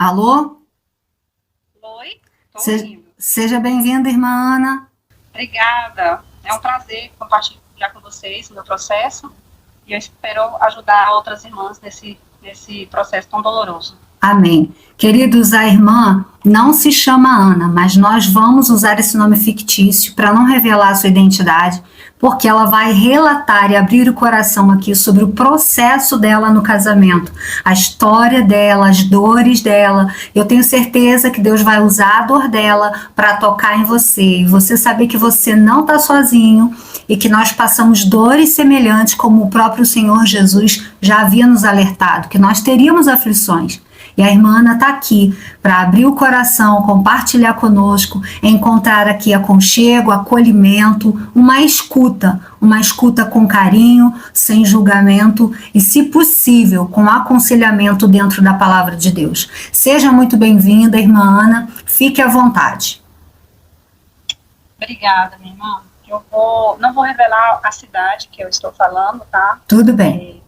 Alô? Oi, estou ouvindo. Seja bem-vinda, irmã Ana. Obrigada. É um prazer compartilhar com vocês o meu processo e eu espero ajudar outras irmãs nesse processo tão doloroso. Amém. Queridos, a irmã não se chama Ana, mas nós vamos usar esse nome fictício para não revelar a sua identidade, porque ela vai relatar e abrir o coração aqui sobre o processo dela no casamento, a história dela, as dores dela. Eu tenho certeza que Deus vai usar a dor dela para tocar em você e você saber que você não está sozinho e que nós passamos dores semelhantes, como o próprio Senhor Jesus já havia nos alertado, que nós teríamos aflições. E a irmã Ana está aqui para abrir o coração, compartilhar conosco, encontrar aqui aconchego, acolhimento, uma escuta com carinho, sem julgamento e, se possível, com aconselhamento dentro da palavra de Deus. Seja muito bem-vinda, irmã Ana, fique à vontade. Obrigada, minha irmã. Não vou revelar a cidade que eu estou falando, tá? Tudo bem.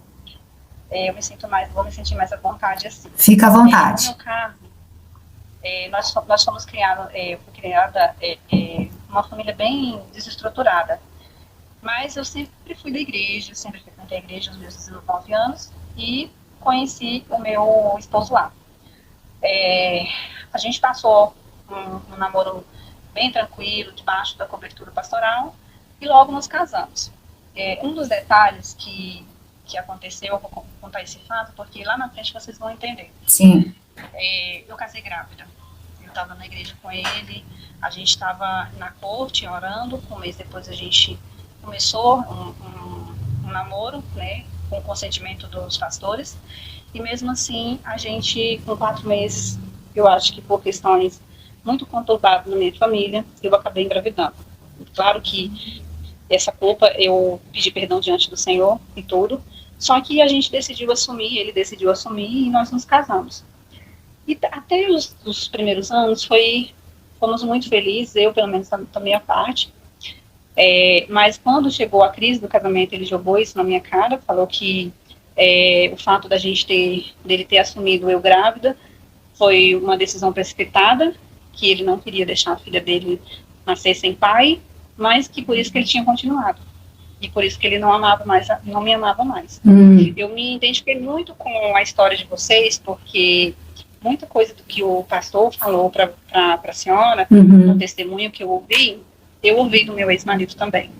Vou me sentir mais à vontade assim. Fica à vontade. No meu caso, nós fomos criados, fui criada uma família bem desestruturada, mas eu sempre fui da igreja, sempre frequentei a igreja aos meus 19 anos e conheci o meu esposo lá. A gente passou um namoro bem tranquilo, debaixo da cobertura pastoral, e logo nos casamos. Um dos detalhes que aconteceu, eu vou contar esse fato, porque lá na frente vocês vão entender. Sim. Eu casei grávida. Eu estava na igreja com ele, a gente estava na corte orando, um mês depois a gente começou um namoro, né, com o consentimento dos pastores, e mesmo assim, a gente, com 4 meses, eu acho que por questões muito conturbadas na minha família, eu acabei engravidando. Claro que essa culpa, eu pedi perdão diante do Senhor e tudo, só que a gente decidiu assumir, ele decidiu assumir e nós nos casamos. E até os primeiros anos fomos muito felizes, eu pelo menos da minha parte, mas quando chegou a crise do casamento, ele jogou isso na minha cara, falou que o fato dele ter assumido eu grávida foi uma decisão precipitada, que ele não queria deixar a filha dele nascer sem pai, mas que por isso que ele tinha continuado. E por isso que ele não me amava mais. Eu me identifiquei muito com a história de vocês, porque muita coisa do que o pastor falou para a senhora, o testemunho que eu ouvi do meu ex-marido também.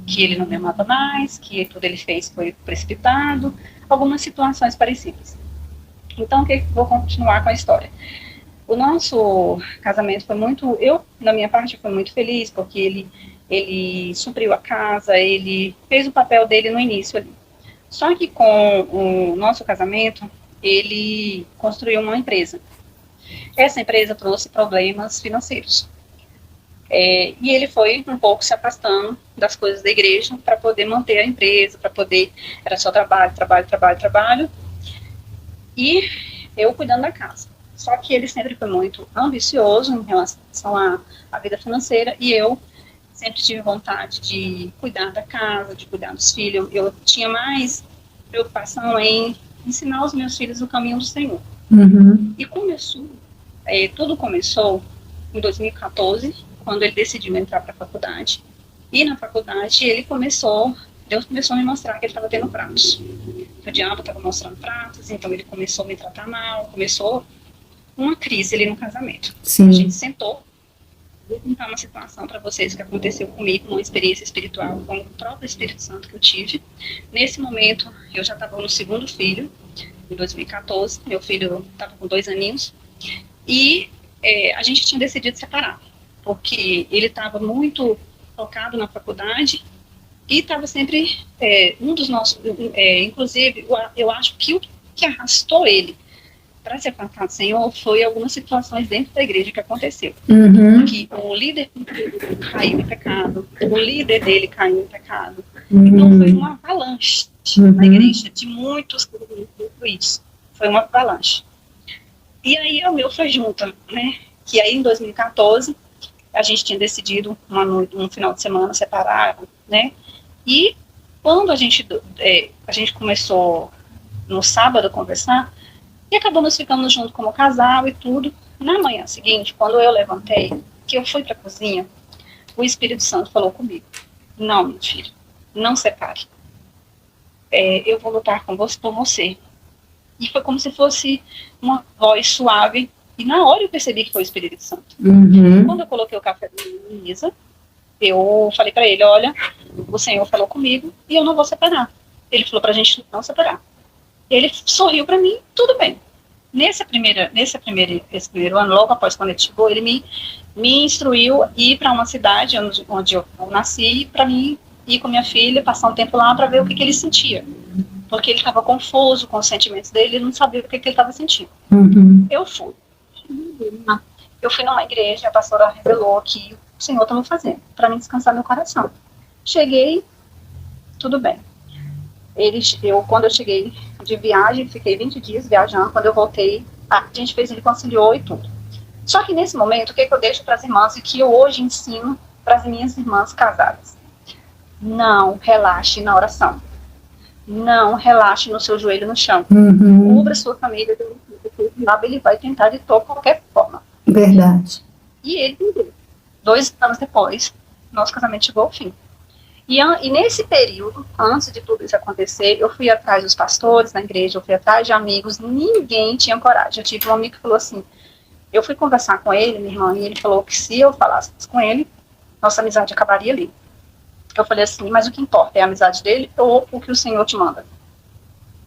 Que ele não me amava mais, que tudo ele fez foi precipitado, algumas situações parecidas. Então, vou continuar com a história. O nosso casamento foi na minha parte, fui muito feliz, porque ele supriu a casa, ele fez o papel dele no início ali. Só que com o nosso casamento, ele construiu uma empresa. Essa empresa trouxe problemas financeiros. E ele foi um pouco se afastando das coisas da igreja para poder manter a empresa, era só trabalho. E eu cuidando da casa. Só que ele sempre foi muito ambicioso em relação à vida financeira e eu sempre tive vontade de cuidar da casa, de cuidar dos filhos. Eu tinha mais preocupação em ensinar os meus filhos o caminho do Senhor. E tudo começou em 2014, quando ele decidiu entrar para a faculdade. E na faculdade Deus começou a me mostrar que ele estava tendo pratos. O diabo estava mostrando pratos, então ele começou a me tratar mal, começou uma crise ali no casamento. Sim. A gente sentou. Vou contar uma situação para vocês que aconteceu comigo, uma experiência espiritual com o próprio Espírito Santo que eu tive. Nesse momento, eu já estava no segundo filho, em 2014. Meu filho estava com 2 aninhos. E a gente tinha decidido separar, porque ele estava muito focado na faculdade e estava sempre um dos nossos... inclusive, eu acho que o que arrastou ele para se afastar do Senhor foi algumas situações dentro da igreja que aconteceu. Que o líder caiu em pecado, o líder dele caiu em pecado. Então foi uma avalanche na igreja de muitos isso. Foi uma avalanche. E aí o meu foi junto, né? Que aí em 2014 a gente tinha decidido um final de semana separado, né? E quando a gente começou no sábado a conversar, E acabamos ficando junto como casal e tudo. Na manhã seguinte, quando eu levantei, que eu fui para a cozinha, o Espírito Santo falou comigo: não, meu filho, não separe. Eu vou lutar por você. E foi como se fosse uma voz suave. E na hora eu percebi que foi o Espírito Santo. Quando eu coloquei o café na mesa, eu falei para ele: olha, o Senhor falou comigo e eu não vou separar. Ele falou para a gente não separar. Ele sorriu para mim, tudo bem. Esse primeiro ano, logo após quando ele chegou, ele me instruiu a ir para uma cidade onde eu nasci, para mim ir com minha filha, passar um tempo lá para ver o que ele sentia. Porque ele estava confuso com os sentimentos dele, ele não sabia o que ele estava sentindo. Eu fui. Eu fui numa igreja, a pastora revelou que o Senhor estava fazendo, para mim descansar meu coração. Cheguei, tudo bem. Quando eu cheguei de viagem, fiquei 20 dias viajando. Quando eu voltei, a gente reconciliou e tudo. Só que nesse momento, o que eu deixo para as irmãs e que eu hoje ensino para as minhas irmãs casadas? Não relaxe na oração. Não relaxe no seu joelho no chão. Cubra sua família. Ele vai tentar de qualquer forma. Verdade. E ele entendeu. 2 anos depois, nosso casamento chegou ao fim. E nesse período, antes de tudo isso acontecer, eu fui atrás dos pastores na igreja, eu fui atrás de amigos, ninguém tinha coragem. Eu tive um amigo que falou assim, eu fui conversar com ele, minha irmã, e ele falou que se eu falasse com ele, nossa amizade acabaria ali. Eu falei assim, mas o que importa é a amizade dele ou o que o Senhor te manda?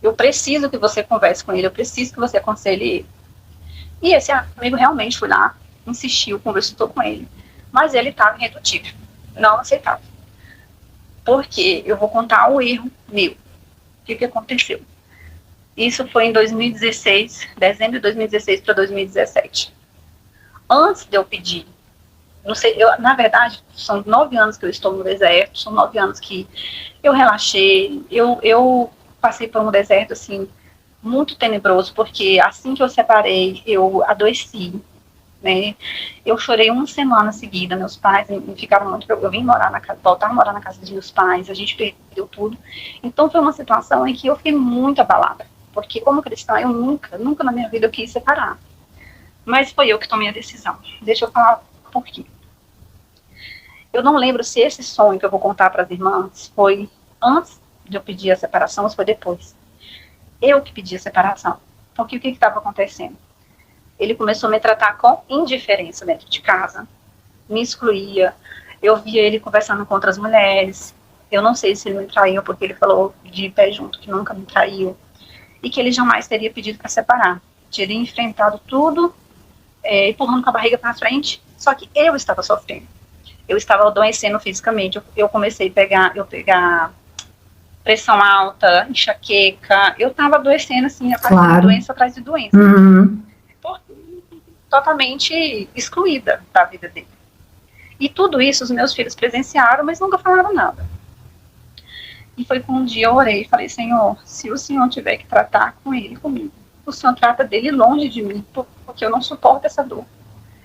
Eu preciso que você converse com ele, eu preciso que você aconselhe ele. E esse amigo realmente foi lá, insistiu, conversou com ele, mas ele estava irredutível, não aceitava. Porque eu vou contar o erro meu. O que aconteceu? Isso foi em 2016, dezembro de 2016 para 2017. Antes de eu pedir, não sei, na verdade, são 9 anos que eu estou no deserto, são 9 anos que eu relaxei, eu passei por um deserto, assim, muito tenebroso, porque assim que eu separei, eu adoeci, né? Eu chorei 1 semana seguida, meus pais ficaram muito, eu vim voltar a morar na casa dos meus pais, a gente perdeu tudo. Então foi uma situação em que eu fiquei muito abalada, porque como cristã eu nunca na minha vida eu quis separar. Mas foi eu que tomei a decisão. Deixa eu falar por quê. Eu não lembro se esse sonho que eu vou contar para as irmãs foi antes de eu pedir a separação ou se foi depois. Eu que pedi a separação. Porque o que estava acontecendo? Ele começou a me tratar com indiferença dentro de casa, me excluía, eu via ele conversando com outras mulheres, eu não sei se ele me traiu, porque ele falou de pé junto que nunca me traiu, e que ele jamais teria pedido para separar, teria enfrentado tudo, empurrando com a barriga para frente, só que eu estava sofrendo, eu estava adoecendo fisicamente, eu comecei a pegar pressão alta, enxaqueca, eu estava adoecendo assim, claro. Doença atrás de doença. Totalmente excluída da vida dele. E tudo isso os meus filhos presenciaram, mas nunca falaram nada. E foi que um dia eu orei e falei, Senhor, se o Senhor tiver que tratar com ele, comigo, o Senhor trata dele longe de mim, porque eu não suporto essa dor.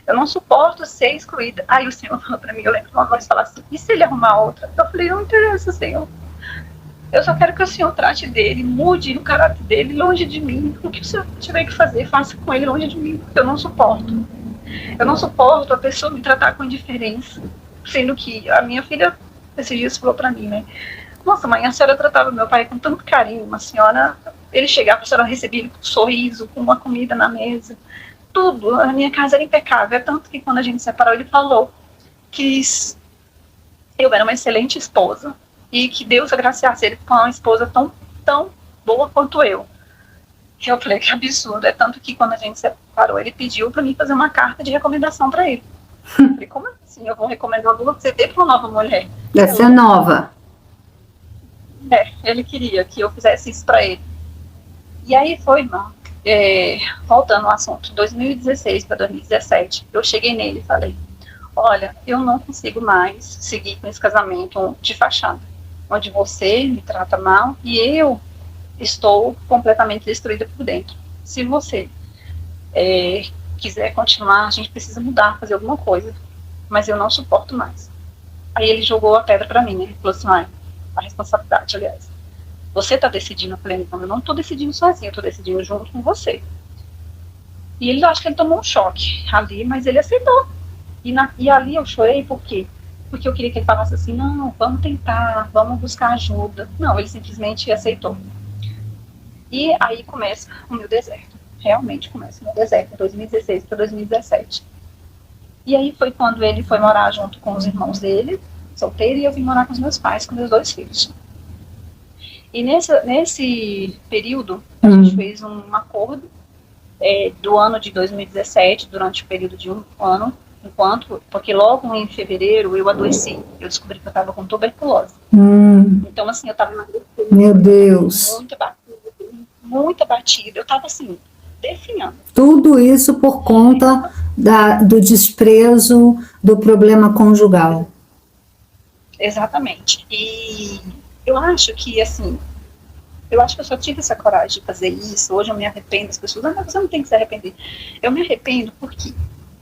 Eu não suporto ser excluída. Aí o Senhor falou pra mim, eu lembro uma voz falar assim, e se ele arrumar outra? Eu falei, não interessa, Senhor. Eu só quero que o Senhor trate dele, mude o caráter dele longe de mim. O que o Senhor tiver que fazer, faça com ele longe de mim, porque eu não suporto. Eu não suporto a pessoa me tratar com indiferença. Sendo que a minha filha, esses dias, falou pra mim, né? Nossa, mãe, a senhora tratava meu pai com tanto carinho. Uma senhora, ele chegava, a senhora recebia ele com um sorriso, com uma comida na mesa. Tudo, a minha casa era impecável. É tanto que quando a gente separou, ele falou que eu era uma excelente esposa. E que Deus agraciasse ele com uma esposa tão boa quanto eu. Que eu falei, que absurdo. É tanto que quando a gente separou, ele pediu para mim fazer uma carta de recomendação para ele. Eu falei, como assim? Eu vou recomendar você ter para uma nova mulher? Deve ser nova. Ele queria que eu fizesse isso para ele. E aí foi, irmão. Voltando ao assunto, 2016 para 2017, eu cheguei nele e falei, olha, eu não consigo mais seguir com esse casamento de fachada, onde você me trata mal e eu estou completamente destruída por dentro. Se você quiser continuar, a gente precisa mudar, fazer alguma coisa, mas eu não suporto mais. Aí ele jogou a pedra para mim, né? Ele falou assim, a responsabilidade, aliás. Você está decidindo? Eu falei, então, eu não estou decidindo sozinha, eu estou decidindo junto com você. E ele, acho que ele tomou um choque ali, mas ele aceitou. E ali eu chorei por quê? Porque eu queria que ele falasse assim, não, vamos tentar, vamos buscar ajuda. Não, ele simplesmente aceitou. E aí começa o meu deserto. Realmente começa o meu deserto, 2016 para 2017. E aí foi quando ele foi morar junto com os irmãos dele, solteiro, e eu vim morar com os meus pais, com meus 2 filhos. E nesse período, a gente fez um acordo do ano de 2017, durante o período de um ano, porque logo em fevereiro eu adoeci, eu descobri que eu estava com tuberculose. Então, assim, eu estava emagrecendo. Meu Deus. Muito abatida, eu estava assim, definhando. Tudo isso por conta do desprezo, do problema conjugal. Exatamente. E eu acho que, assim, eu só tive essa coragem de fazer isso. Hoje eu me arrependo. As pessoas, mas você não tem que se arrepender. Eu me arrependo por quê?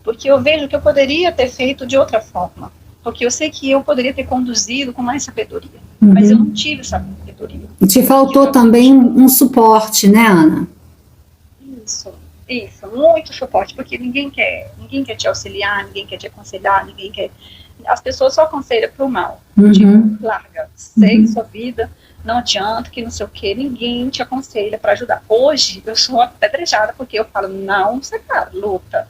Porque eu vejo que eu poderia ter feito de outra forma. Porque eu sei que eu poderia ter conduzido com mais sabedoria. Mas eu não tive essa sabedoria. E te faltou também um suporte, né, Ana? Isso, muito suporte, porque ninguém quer te auxiliar, ninguém quer te aconselhar, as pessoas só aconselham pro mal. Tipo, larga, segue sua vida, não adianta, que não sei o que, ninguém te aconselha para ajudar. Hoje, eu sou apedrejada, porque eu falo, não, você tá, luta,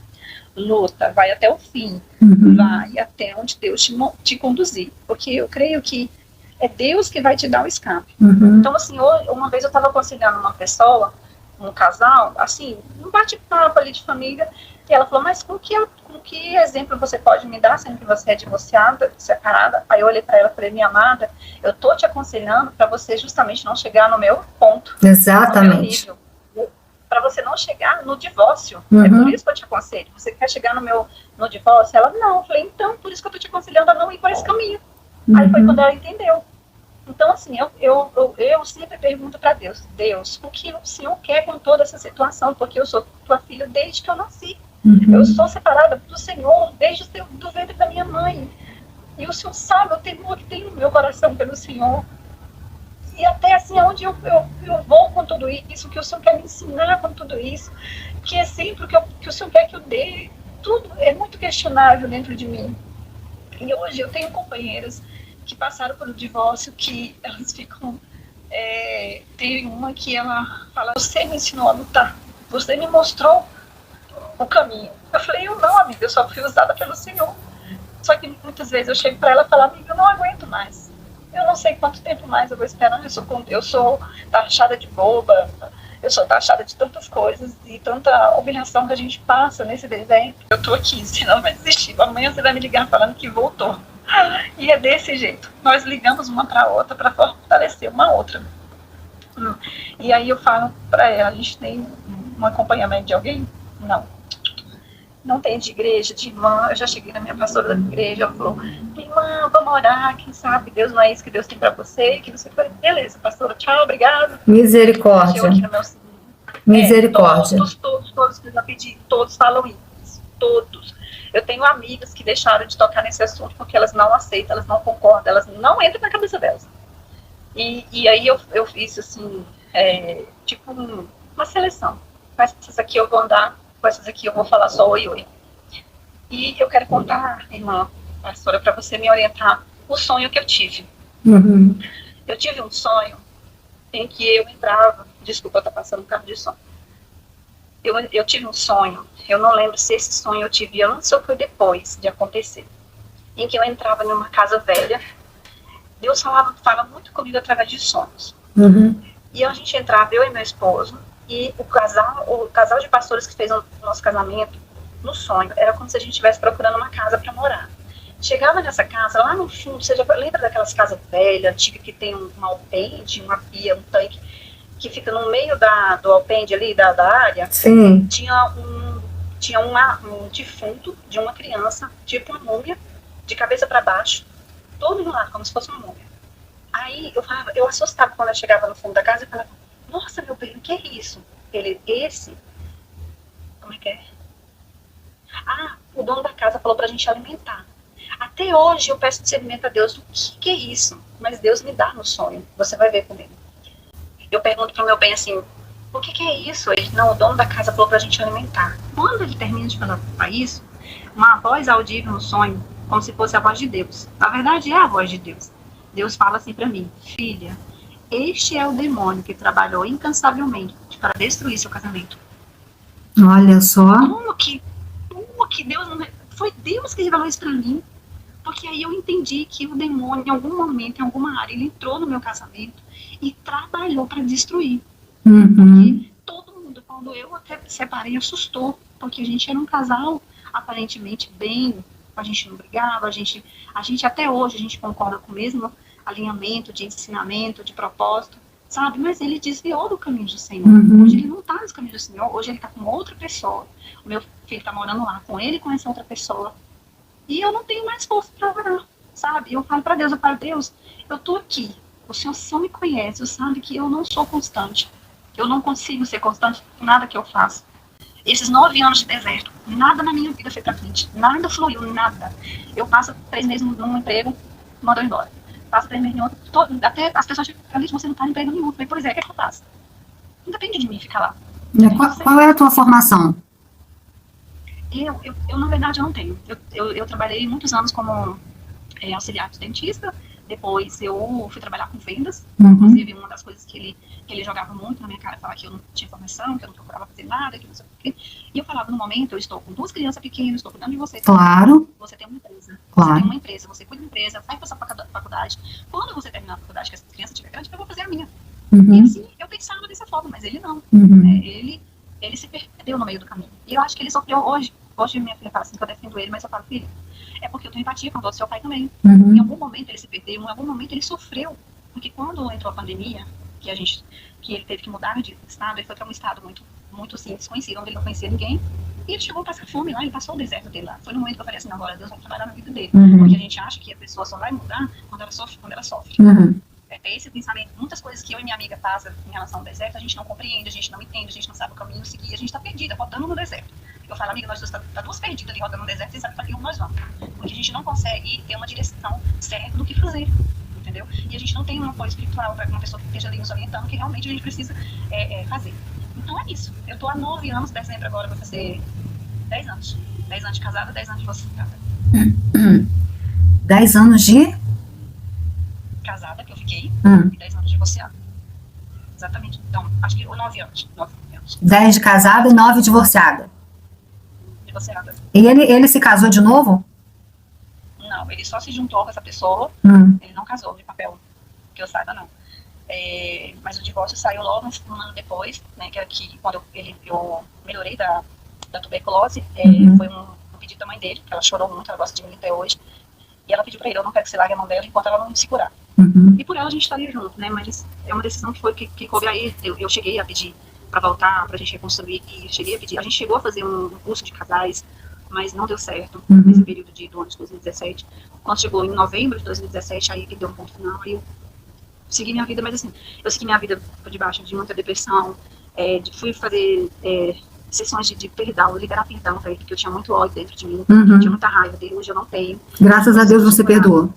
vai até o fim, vai até onde Deus te conduzir, porque eu creio que é Deus que vai te dar o escape. Então, assim, uma vez eu estava aconselhando uma pessoa, um casal, assim, um bate-papo ali de família, e ela falou, mas com que exemplo você pode me dar, sendo que você é divorciada, separada? Aí eu olhei para ela e falei, minha amada, eu tô te aconselhando para você justamente não chegar no meu ponto. Exatamente. Para você não chegar no divórcio. É por isso que eu te aconselho. Você quer chegar no divórcio? Ela, não. Eu falei, então, por isso que eu tô te aconselhando a não ir por esse caminho. Aí foi quando ela entendeu. Então, assim, eu sempre pergunto para Deus, o que o Senhor quer com toda essa situação? Porque eu sou tua filha desde que eu nasci. Eu sou separada do Senhor desde do ventre da minha mãe. E o Senhor sabe o temor que tem no meu coração pelo Senhor. E até assim, onde eu vou com tudo isso, que o Senhor quer me ensinar com tudo isso, que é sempre que o Senhor quer que eu dê. Tudo é muito questionável dentro de mim. E hoje eu tenho companheiras que passaram pelo divórcio, que elas ficam... tem uma que ela fala, você me ensinou a lutar, você me mostrou o caminho. Eu falei, eu não, amiga, eu só fui usada pelo Senhor. Só que muitas vezes eu chego para ela e falo, amiga, eu não aguento mais. Eu não sei quanto tempo mais eu vou esperar, eu sou taxada de boba, eu sou taxada de tantas coisas e tanta humilhação que a gente passa nesse deserto. Eu tô aqui, senão vai desistir. Amanhã você vai me ligar falando que voltou. E é desse jeito. Nós ligamos uma para outra para fortalecer uma outra. E aí eu falo para ela, a gente tem um acompanhamento de alguém? Não tem de igreja, de irmã. Eu já cheguei na minha pastora da igreja, ela falou, irmã, vamos orar, quem sabe Deus não é isso que Deus tem para você, que você foi, beleza, pastora, tchau, obrigada. Misericórdia. Eu aqui no meu Misericórdia. Todos que eu já pedi, todos falam isso, todos. Eu tenho amigas que deixaram de tocar nesse assunto porque elas não aceitam, elas não concordam, elas não entram na cabeça delas. E aí eu fiz assim, tipo uma seleção. Com essas aqui eu vou andar, com essas aqui eu vou falar só oi, oi. E eu quero contar, irmã, pastora, para você me orientar, o sonho que eu tive. Eu tive um sonho em que eu entrava, desculpa, eu tô passando um carro de som. Eu tive um sonho, eu não lembro se esse sonho eu tive antes ou foi depois de acontecer, em que eu entrava numa casa velha. Deus fala muito comigo através de sonhos. E a gente entrava, eu e meu esposo, e o casal de pastores que fez o nosso casamento, no sonho, era como se a gente estivesse procurando uma casa para morar. Chegava nessa casa, lá no fundo, você já lembra daquelas casas velhas, antigas, que tem uma alpende, uma pia, um tanque, que fica no meio do alpende ali, da área? Sim. Tinha um defunto de uma criança, tipo uma múmia, de cabeça para baixo, todo no ar, como se fosse uma múmia. Aí eu assustava quando eu chegava no fundo da casa e falava, nossa, meu bem, o que é isso? Como é que é? O dono da casa falou pra gente alimentar. Até hoje eu peço discernimento a Deus, o que é isso? Mas Deus me dá no sonho, você vai ver comigo. Eu pergunto pro meu bem assim, o que é isso? Ele, não, o dono da casa falou pra gente alimentar. Quando ele termina de falar isso, uma voz audível no sonho, como se fosse a voz de Deus. Na verdade, é a voz de Deus. Deus fala assim pra mim: filha, este é o demônio que trabalhou incansavelmente para destruir seu casamento. Olha só. Como que Deus não... Foi Deus que revelou isso pra mim. Porque aí eu entendi que o demônio, em algum momento, em alguma área, ele entrou no meu casamento e trabalhou para destruir. Porque todo mundo, quando eu até me separei, assustou. Porque a gente era um casal aparentemente bem, a gente não brigava, a gente até hoje, a gente concorda com o mesmo alinhamento de ensinamento, de propósito, sabe? Mas ele desviou do caminho do Senhor. Hoje ele não está nos caminhos do Senhor, hoje ele está com outra pessoa. O meu filho está morando lá com ele e com essa outra pessoa. E eu não tenho mais força para orar, sabe? Eu falo para Deus, Deus, eu tô aqui, o Senhor só me conhece, o Senhor sabe que eu não sou constante. Eu não consigo ser constante em nada que eu faço. Esses 9 anos de deserto, nada na minha vida foi pra frente, nada fluiu, nada. Eu passo 3 meses num emprego, mando eu embora. Passo 3 meses em outro, até as pessoas ficam ali, você não tá em emprego nenhum. Eu falei, pois é, o que é que eu faço? Não depende de mim ficar lá. Qual é a tua formação? Eu na verdade, eu não tenho. Eu trabalhei muitos anos como auxiliar de dentista, depois eu fui trabalhar com vendas, inclusive uma das coisas que ele jogava muito na minha cara, falava que eu não tinha formação, que eu não procurava fazer nada, que não sei o quê. E eu falava, no momento, eu estou com 2 crianças pequenas, estou cuidando de você. Claro. Você tem uma empresa. Claro. Você tem uma empresa, você cuida da empresa, vai para essa faculdade. Quando você terminar a faculdade, que essa criança estiver grande, eu vou fazer a minha. E assim, eu pensava dessa forma, mas ele não. Ele se perdeu no meio do caminho. E eu acho que ele sofreu hoje. Hoje minha filha fala assim, que eu defendo ele, mas eu falo, filho, é porque eu tenho empatia com você, seu pai também. Em algum momento ele se perdeu, em algum momento ele sofreu. Porque quando entrou a pandemia, que ele teve que mudar de estado, ele foi para um estado muito assim, desconhecido, onde ele não conhecia ninguém. E ele chegou a passar fome lá, ele passou o deserto dele lá. Foi no momento que eu falei assim, agora Deus vai trabalhar na vida dele. Porque a gente acha que a pessoa só vai mudar quando ela sofre. É esse pensamento, muitas coisas que eu e minha amiga passam em relação ao deserto, a gente não compreende, a gente não entende, a gente não sabe o caminho seguir, a gente está perdida, rodando no deserto. Eu falo, amiga, nós estamos duas perdidas ali rodando no deserto, você sabe para que nós vamos. Porque a gente não consegue ter uma direção certa do que fazer, entendeu? E a gente não tem um apoio espiritual para uma pessoa que esteja ali nos orientando, que realmente a gente precisa fazer. Então é isso. Eu estou há 9 anos, dezembro agora vai fazer 10 anos. 10 anos de casada, 10 anos de divorciada. 10 anos de? Casada, que eu fiquei, e 10 anos de divorciada. Exatamente. Então, acho que 9 anos. 10 de casada e 9 divorciada. Divorciada. E ele se casou de novo? Não, ele só se juntou com essa pessoa, ele não casou de papel, que eu saiba não. Mas o divórcio saiu logo um ano depois, né, que quando eu melhorei da tuberculose, foi um pedido da mãe dele, que ela chorou muito, ela gosta de mim até hoje, e ela pediu pra ele, eu não quero que você largue a mão dela enquanto ela não me segurar. E por ela a gente estaria junto, né, mas é uma decisão que coube aí, eu cheguei a pedir pra voltar, pra gente reconstruir, e cheguei a pedir, a gente chegou a fazer um curso de casais, mas não deu certo nesse período do ano de 2017. Quando chegou em novembro de 2017, aí que deu um ponto final, aí eu segui minha vida, mas assim, eu segui minha vida por debaixo de muita depressão, fui fazer sessões de perdão, liberar perdão, porque eu tinha muito ódio dentro de mim, tinha muita raiva dele, hoje eu não tenho. Graças a Deus você perdoou.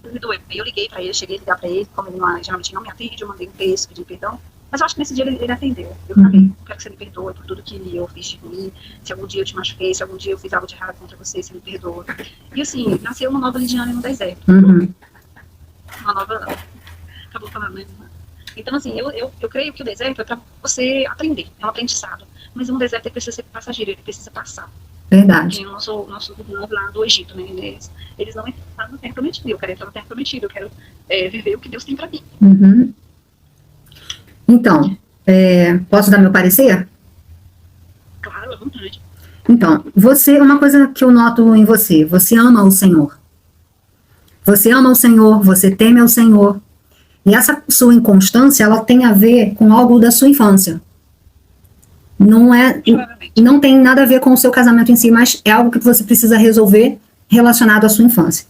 Eu liguei pra ele, cheguei a ligar pra ele, como ele geralmente não me atende, eu mandei um texto pedindo perdão, mas eu acho que nesse dia ele atendeu. Eu falei, eu quero que você me perdoe por tudo que eu fiz de ruim, se algum dia eu te machuquei, se algum dia eu fiz algo de errado contra você, você me perdoa. E assim, nasceu uma nova Lidiane no deserto. Uma nova... Acabou falando, né? Então assim, eu creio que o deserto é pra você aprender, é um aprendizado. Mas um deserto ele precisa ser passageiro, ele precisa passar. Verdade. Porque o nosso povo lá do Egito, né? Eles não entraram na terra prometida. Eu quero entrar na terra prometida, eu quero viver o que Deus tem pra mim. Então, posso dar meu parecer? Claro, à vontade. Então, uma coisa que eu noto em você ama o Senhor. Você ama o Senhor, você teme ao Senhor. E essa sua inconstância, ela tem a ver com algo da sua infância. Não tem nada a ver com o seu casamento em si, mas é algo que você precisa resolver relacionado à sua infância.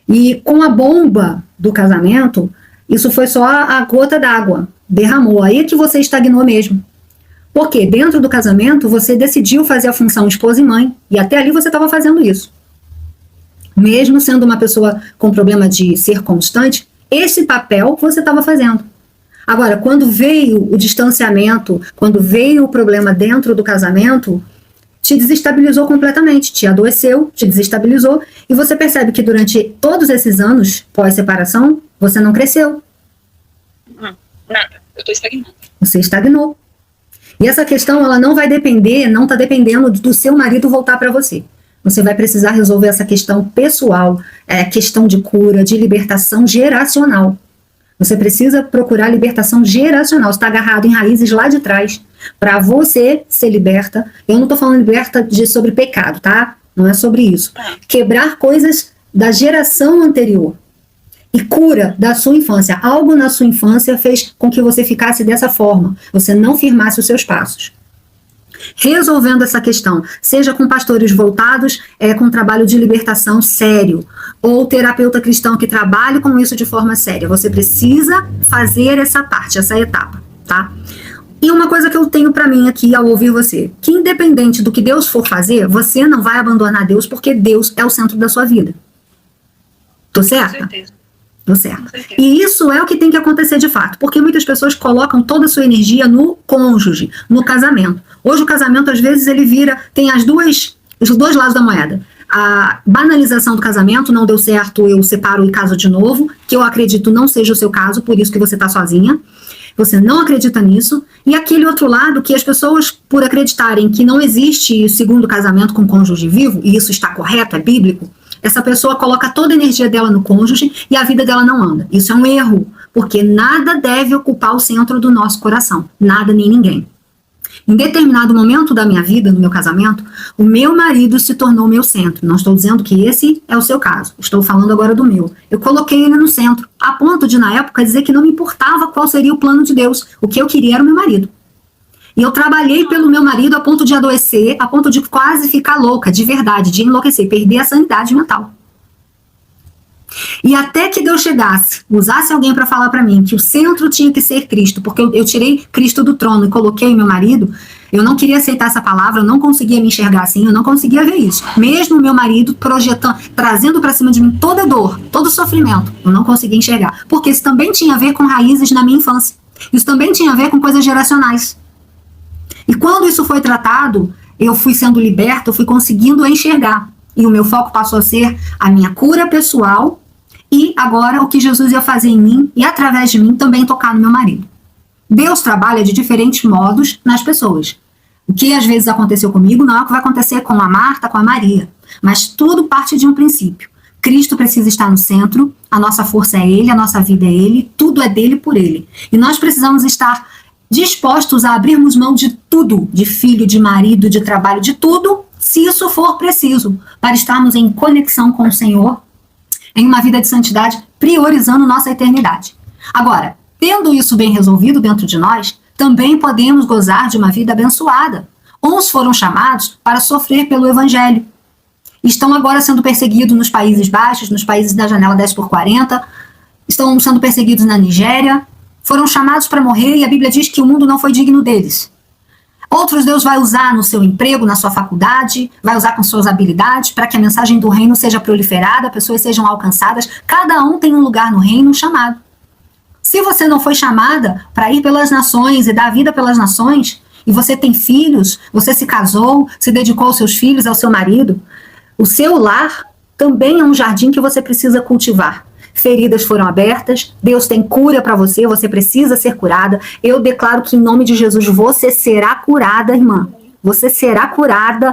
E com a bomba do casamento, isso foi só a gota d'água, derramou. Aí que você estagnou mesmo. Porque dentro do casamento, você decidiu fazer a função esposa e mãe, e até ali você estava fazendo isso. Mesmo sendo uma pessoa com problema de ser constante, esse papel você estava fazendo. Agora, quando veio o distanciamento, quando veio o problema dentro do casamento, te desestabilizou completamente, te adoeceu, te desestabilizou, e você percebe que durante todos esses anos pós-separação, você não cresceu. Nada, eu estou estagnada. Você estagnou. E essa questão, ela não vai depender, não está dependendo do seu marido voltar para você. Você vai precisar resolver essa questão pessoal, questão de cura, de libertação geracional. Você precisa procurar libertação geracional. Você está agarrado em raízes lá de trás. Para você ser liberta, eu não estou falando liberta sobre pecado, tá? Não é sobre isso. Quebrar coisas da geração anterior. E cura da sua infância. Algo na sua infância fez com que você ficasse dessa forma. Você não firmasse os seus passos. Resolvendo essa questão, seja com pastores voltados, com trabalho de libertação sério, ou terapeuta cristão que trabalhe com isso de forma séria. Você precisa fazer essa parte, essa etapa, tá? E uma coisa que eu tenho pra mim aqui ao ouvir você, que independente do que Deus for fazer, você não vai abandonar Deus, porque Deus é o centro da sua vida. Tô certa? Com certeza. Tô certa. E isso é o que tem que acontecer de fato, porque muitas pessoas colocam toda a sua energia no cônjuge, no casamento. Hoje o casamento, às vezes, ele tem os dois lados da moeda. A banalização do casamento, não deu certo, eu separo e caso de novo, que eu acredito não seja o seu caso, por isso que você está sozinha. Você não acredita nisso. E aquele outro lado que as pessoas, por acreditarem que não existe segundo casamento com cônjuge vivo, e isso está correto, é bíblico, essa pessoa coloca toda a energia dela no cônjuge e a vida dela não anda. Isso é um erro, porque nada deve ocupar o centro do nosso coração. Nada nem ninguém. Em determinado momento da minha vida, no meu casamento, o meu marido se tornou meu centro. Não estou dizendo que esse é o seu caso. Estou falando agora do meu. Eu coloquei ele no centro, a ponto de, na época, dizer que não me importava qual seria o plano de Deus. O que eu queria era o meu marido. E eu trabalhei pelo meu marido a ponto de adoecer, a ponto de quase ficar louca, de verdade, de enlouquecer, perder a sanidade mental. E até que Deus chegasse, usasse alguém para falar para mim que o centro tinha que ser Cristo, porque eu tirei Cristo do trono e coloquei meu marido, eu não queria aceitar essa palavra, eu não conseguia me enxergar assim, eu não conseguia ver isso. Mesmo meu marido projetando, trazendo para cima de mim toda dor, todo sofrimento, eu não conseguia enxergar. Porque isso também tinha a ver com raízes na minha infância. Isso também tinha a ver com coisas geracionais. E quando isso foi tratado, eu fui sendo liberta, eu fui conseguindo enxergar. E o meu foco passou a ser a minha cura pessoal e agora o que Jesus ia fazer em mim e através de mim também tocar no meu marido. Deus trabalha de diferentes modos nas pessoas. O que às vezes aconteceu comigo não é o que vai acontecer com a Marta, com a Maria. Mas tudo parte de um princípio. Cristo precisa estar no centro, a nossa força é Ele, a nossa vida é Ele, tudo é dele por Ele. E nós precisamos estar dispostos a abrirmos mão de tudo, de filho, de marido, de trabalho, de tudo, se isso for preciso, para estarmos em conexão com o Senhor, em uma vida de santidade, priorizando nossa eternidade. Agora, tendo isso bem resolvido dentro de nós, também podemos gozar de uma vida abençoada. Uns foram chamados para sofrer pelo Evangelho. Estão agora sendo perseguidos nos Países Baixos, nos países da janela 10x40, estão sendo perseguidos na Nigéria, foram chamados para morrer e a Bíblia diz que o mundo não foi digno deles. Outros Deus vai usar no seu emprego, na sua faculdade, vai usar com suas habilidades para que a mensagem do reino seja proliferada, pessoas sejam alcançadas. Cada um tem um lugar no reino, um chamado. Se você não foi chamada para ir pelas nações e dar vida pelas nações, e você tem filhos, você se casou, se dedicou aos seus filhos, ao seu marido, o seu lar também é um jardim que você precisa cultivar. Feridas foram abertas, Deus tem cura para você, você precisa ser curada. Eu declaro que em nome de Jesus você será curada, irmã. Você será curada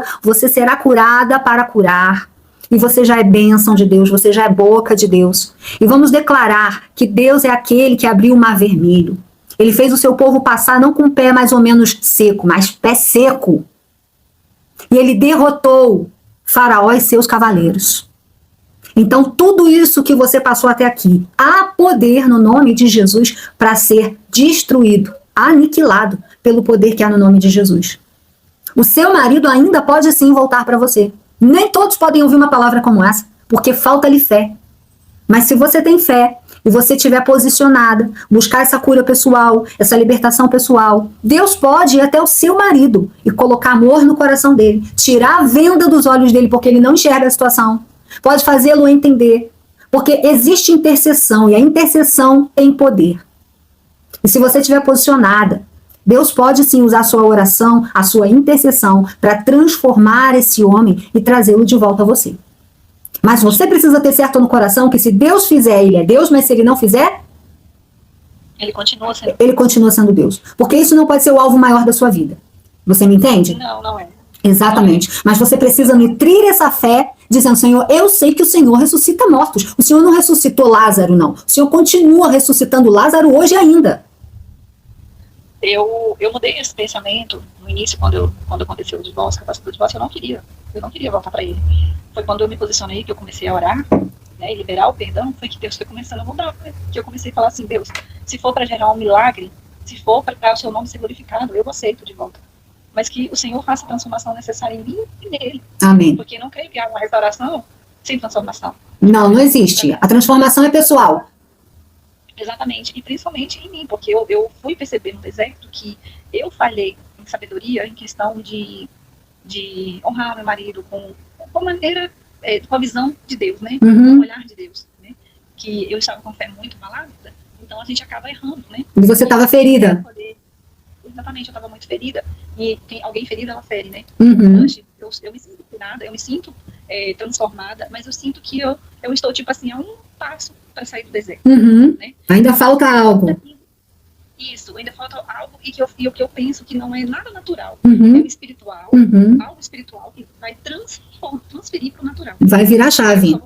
para curar. E você já é bênção de Deus, você já é boca de Deus. E vamos declarar que Deus é aquele que abriu o mar vermelho. Ele fez o seu povo passar não com o pé mais ou menos seco, mas pé seco. E ele derrotou Faraó e seus cavaleiros. Então, tudo isso que você passou até aqui, há poder no nome de Jesus para ser destruído, aniquilado pelo poder que há no nome de Jesus. O seu marido ainda pode sim voltar para você. Nem todos podem ouvir uma palavra como essa, porque falta-lhe fé. Mas se você tem fé e você estiver posicionada, buscar essa cura pessoal, essa libertação pessoal, Deus pode ir até o seu marido e colocar amor no coração dele, tirar a venda dos olhos dele porque ele não enxerga a situação. Pode fazê-lo entender, porque existe intercessão e a intercessão tem poder. E se você estiver posicionada, Deus pode sim usar a sua oração, a sua intercessão, para transformar esse homem e trazê-lo de volta a você. Mas você precisa ter certo no coração que se Deus fizer, ele é Deus, mas se ele não fizer, Ele continua sendo. ele continua sendo Deus. Porque isso não pode ser o alvo maior da sua vida. Você me entende? Não, não é. Exatamente. Mas você precisa nutrir essa fé, dizendo, Senhor, eu sei que o Senhor ressuscita mortos. O Senhor não ressuscitou Lázaro, não. O Senhor continua ressuscitando Lázaro hoje ainda. Eu mudei esse pensamento no início, quando aconteceu o divórcio, a capacitação do divórcio, eu não queria voltar para ele. Foi quando eu me posicionei, que eu comecei a orar, né, e liberar o perdão, foi que Deus foi começando a mudar, né, que eu comecei a falar assim, Deus, se for para gerar um milagre, se for para o seu nome ser glorificado, eu aceito de volta. Mas que o Senhor faça a transformação necessária em mim e nele. Amém. Porque não creio que há uma restauração sem transformação. Não, não existe. A transformação é pessoal. Exatamente, e principalmente em mim, porque eu fui perceber no deserto que eu falhei em sabedoria, em questão de honrar meu marido com maneira, com a visão de Deus, né? Com o olhar de Deus, né? Que eu estava com a fé muito abalada, então a gente acaba errando, né? E você estava ferida. Exatamente, eu estava muito ferida, e alguém ferida, ela fere, né? Uhum. Eu me sinto curada, eu me sinto transformada, mas eu sinto que eu estou, tipo assim, a um passo para sair do deserto. Uhum. Né? Ainda falta algo. Isso, ainda falta algo e o que eu penso que não é nada natural. Uhum. É o espiritual, Uhum. algo espiritual que vai transferir para o natural. Vai virar chave.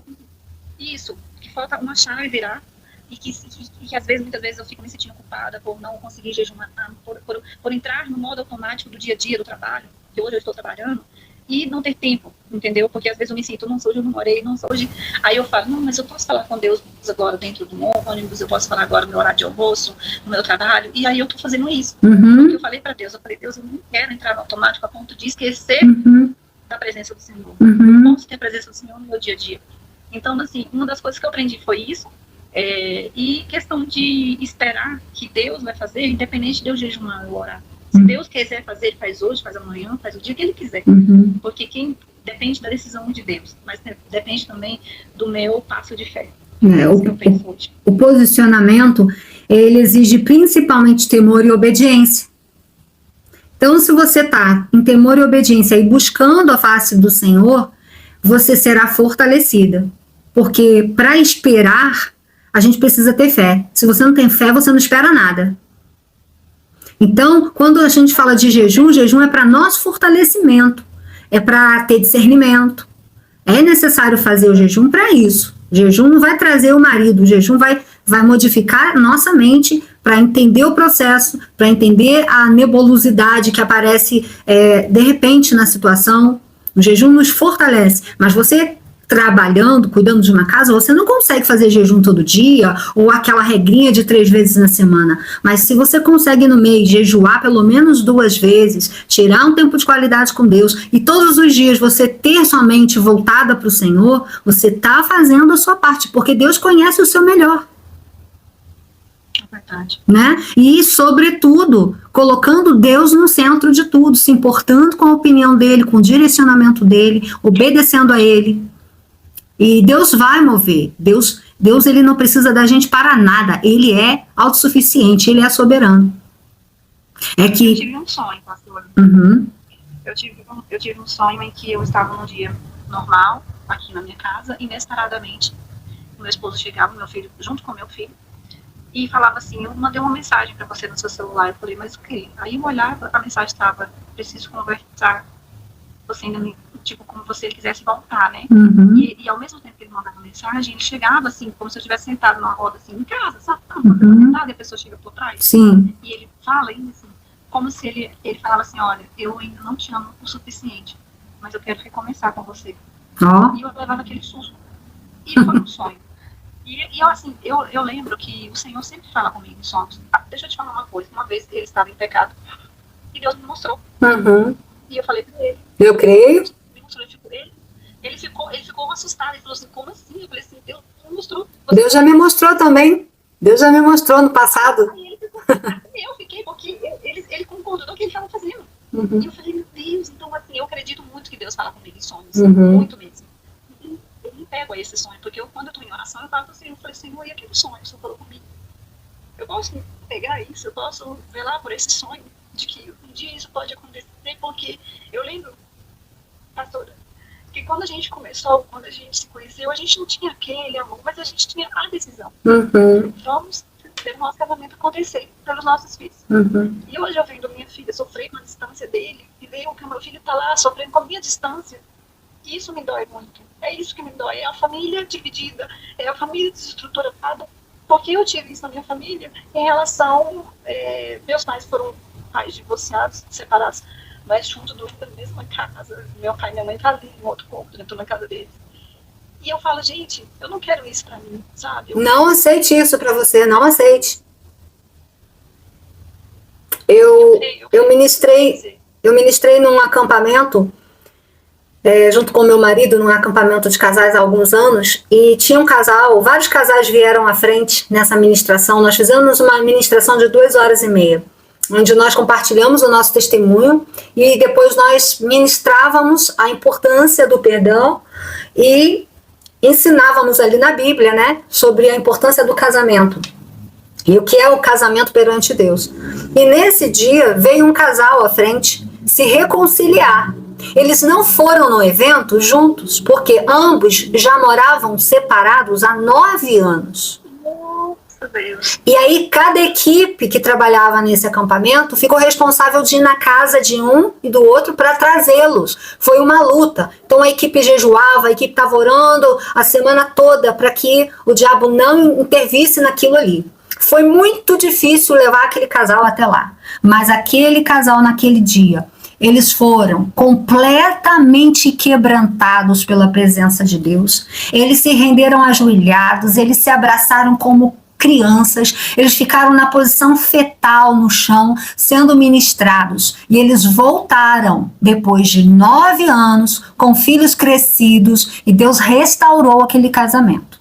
Isso, que falta uma chave virar e que às vezes, muitas vezes eu fico me sentindo culpada por não conseguir jejuar, por entrar no modo automático do dia a dia do trabalho, que hoje eu estou trabalhando, e não ter tempo, entendeu? Porque às vezes eu me sinto, não sou hoje, eu não orei, não sou hoje. Aí eu falo, não, mas eu posso falar com Deus agora dentro do ônibus, eu posso falar agora no meu horário de almoço, no meu trabalho, e aí eu tô fazendo isso. Uhum. Porque eu falei para Deus, Deus, eu não quero entrar no automático a ponto de esquecer da presença do Senhor. Uhum. Eu posso ter a presença do Senhor no meu dia a dia. Então, assim, uma das coisas que eu aprendi foi isso, e questão de esperar que Deus vai fazer, independente de eu jejuar ou orar. Se Deus quiser fazer, ele faz hoje, faz amanhã, faz o dia que ele quiser. Uhum. Porque quem depende da decisão de Deus, mas depende também do meu passo de fé. O posicionamento, ele exige principalmente temor e obediência. Então, se você está em temor e obediência e buscando a face do Senhor, você será fortalecida. Porque para esperar, a gente precisa ter fé. Se você não tem fé, você não espera nada. Então, quando a gente fala de jejum, jejum é para nosso fortalecimento, é para ter discernimento. É necessário fazer o jejum para isso. O jejum não vai trazer o marido, o jejum vai modificar nossa mente para entender o processo, para entender a nebulosidade que aparece de repente na situação. O jejum nos fortalece, mas você trabalhando, cuidando de uma casa, você não consegue fazer jejum todo dia ou aquela regrinha de 3 vezes na semana, mas se você consegue no mês jejuar pelo menos 2 vezes, tirar um tempo de qualidade com Deus e todos os dias você ter sua mente voltada para o Senhor, você está fazendo a sua parte, porque Deus conhece o seu melhor. É verdade. Né? E, sobretudo, colocando Deus no centro de tudo, se importando com a opinião dele, com o direcionamento dele, obedecendo a ele. E Deus vai mover. Deus ele não precisa da gente para nada. Ele é autossuficiente, ele é soberano. Eu tive um sonho, pastor. Uhum. Eu tive um sonho em que eu estava num dia normal, aqui na minha casa, inesperadamente, o meu esposo chegava, meu filho, junto com meu filho, e falava assim, eu mandei uma mensagem para você no seu celular. Eu falei, mas o quê? Aí eu olhava, a mensagem estava, preciso conversar. Você ainda me, tipo, como se ele quisesse voltar, né? Uhum. E ao mesmo tempo que ele mandava mensagem, ele chegava assim, como se eu estivesse sentado numa roda assim, em casa, sabe? Sentado, e a pessoa chega por trás. Sim. E ele fala ainda assim, como se ele falava assim, olha, eu ainda não te amo o suficiente, mas eu quero recomeçar com você. Oh. E eu levava aquele susto. E foi um sonho. E eu, assim, eu lembro que o Senhor sempre fala comigo em sonhos. Deixa eu te falar uma coisa. Uma vez ele estava em pecado e Deus me mostrou. Uhum. E eu falei para ele. Eu creio. Me mostrou, ele ficou assustado. Ele falou assim, como assim? Eu falei assim, Deus me mostrou. Deus já me mostrou também. Deus já me mostrou no passado. Aí ele ficou, eu fiquei, porque ele concordou com o que ele estava fazendo. Uhum. E eu falei, meu Deus, então assim, eu acredito muito que Deus fala comigo em sonhos. Uhum. Muito mesmo. Eu me pego a esse sonho, porque quando eu estou em oração, eu falo assim, eu falei, Senhor, e aquele sonho que o Senhor falou comigo? eu posso pegar isso, eu posso velar por esse sonho de que um dia isso pode acontecer, porque eu lembro, pastora, que quando a gente começou, quando a gente se conheceu, a gente não tinha aquele amor, mas a gente tinha a decisão. Vamos ter o nosso casamento acontecer pelos nossos filhos. E hoje eu vendo minha filha sofrer com a distância dele, e vejo que o meu filho está lá sofrendo com a minha distância. Isso me dói muito. É isso que me dói. É a família dividida, é a família desestruturada. Porque eu tive isso na minha família em relação... meus pais foram pais divorciados, separados, mas junto da mesma casa. Meu pai e minha mãe tá ali, em outro cômodo, eu tô na casa deles. E eu falo, gente, eu não quero isso pra mim, sabe? Não aceite isso pra você, não aceite. Eu ministrei num acampamento, junto com meu marido, num acampamento de casais há alguns anos, e tinha um casal, vários casais vieram à frente nessa ministração. Nós fizemos uma ministração de 2h30, onde nós compartilhamos o nosso testemunho e depois nós ministrávamos a importância do perdão e ensinávamos ali na Bíblia, né, sobre a importância do casamento e o que é o casamento perante Deus. E nesse dia veio um casal à frente se reconciliar. Eles não foram no evento juntos, porque ambos já moravam separados há 9 anos. E aí cada equipe que trabalhava nesse acampamento ficou responsável de ir na casa de um e do outro para trazê-los. Foi uma luta. Então a equipe jejuava, a equipe estava orando a semana toda para que o diabo não intervisse naquilo ali. Foi muito difícil levar aquele casal até lá. Mas aquele casal naquele dia, eles foram completamente quebrantados pela presença de Deus. Eles se renderam ajoelhados, eles se abraçaram como crianças, eles ficaram na posição fetal no chão, sendo ministrados. E eles voltaram, depois de 9 anos, com filhos crescidos, e Deus restaurou aquele casamento.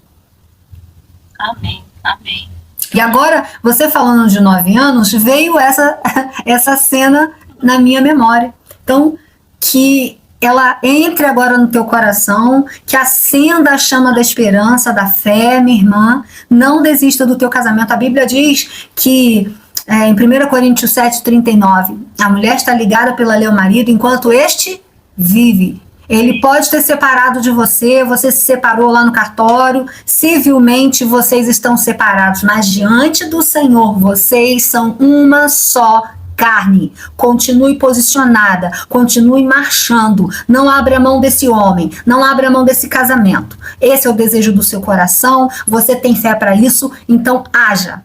Amém, amém. E agora, você falando de 9 anos, veio essa cena na minha memória. Então, que ela entre agora no teu coração, que acenda a chama da esperança, da fé, minha irmã. Não desista do teu casamento. A Bíblia diz que, em 1 Coríntios 7:39, a mulher está ligada pela lei ao marido enquanto este vive. Ele pode ter separado de você, você se separou lá no cartório, civilmente vocês estão separados, mas diante do Senhor vocês são uma só carne. Continue posicionada, continue marchando, não abra mão desse homem, não abra mão desse casamento. Esse é o desejo do seu coração, você tem fé para isso, então haja.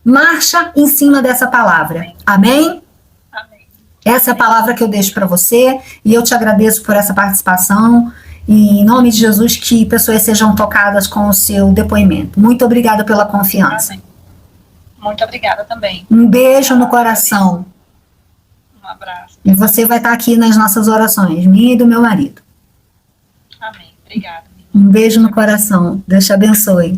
Marcha em cima dessa palavra. Amém? Amém. Essa é a palavra que eu deixo para você e eu te agradeço por essa participação e em nome de Jesus que pessoas sejam tocadas com o seu depoimento. Muito obrigada pela confiança. Amém. Muito obrigada também. Um beijo no coração. Um abraço. E você vai estar aqui nas nossas orações, minha e do meu marido. Amém. Obrigada. Um beijo no coração. Deus te abençoe.